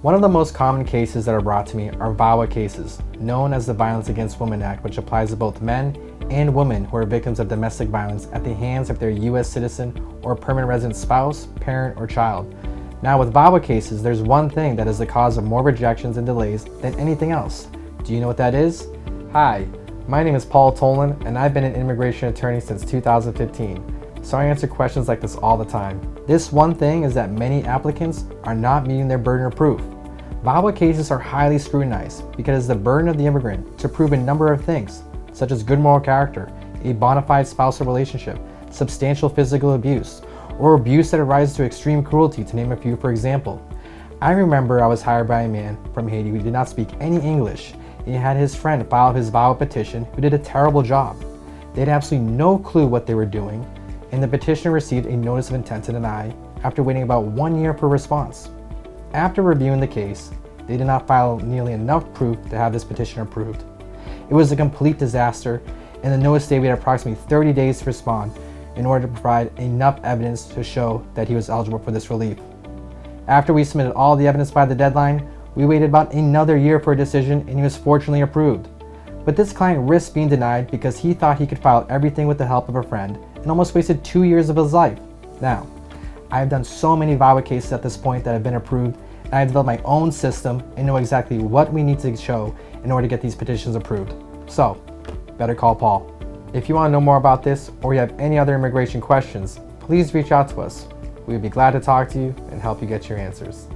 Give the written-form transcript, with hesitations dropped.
One of the most common cases that are brought to me are VAWA cases, known as the Violence Against Women Act, which applies to both men and women who are victims of domestic violence at the hands of their U.S. citizen or permanent resident spouse, parent, or child. Now with VAWA cases, there's one thing that is the cause of more rejections and delays than anything else. Do you know what that is? Hi, my name is Paul Toland, and I've been an immigration attorney since 2015, so I answer questions like this all the time. This one thing is that many applicants are not meeting their burden of proof. VAWA cases are highly scrutinized because it's the burden of the immigrant to prove a number of things, such as good moral character, a bona fide spousal relationship, substantial physical abuse, or abuse that arises to extreme cruelty, to name a few for example. I remember I was hired by a man from Haiti who did not speak any English. He had his friend file his VAWA petition who did a terrible job. They had absolutely no clue what they were doing, and the petitioner received a notice of intent to deny after waiting about 1 year for a response. After reviewing the case, they did not file nearly enough proof to have this petition approved. It was a complete disaster, and the notice stated we had approximately 30 days to respond in order to provide enough evidence to show that he was eligible for this relief. After we submitted all the evidence by the deadline, we waited about another year for a decision, and he was fortunately approved. But this client risked being denied because he thought he could file everything with the help of a friend and almost wasted 2 years of his life. Now, I have done so many VAWA cases at this point that have been approved, and I have developed my own system and know exactly what we need to show in order to get these petitions approved. So, better call Paul. If you want to know more about this or you have any other immigration questions, please reach out to us. We would be glad to talk to you and help you get your answers.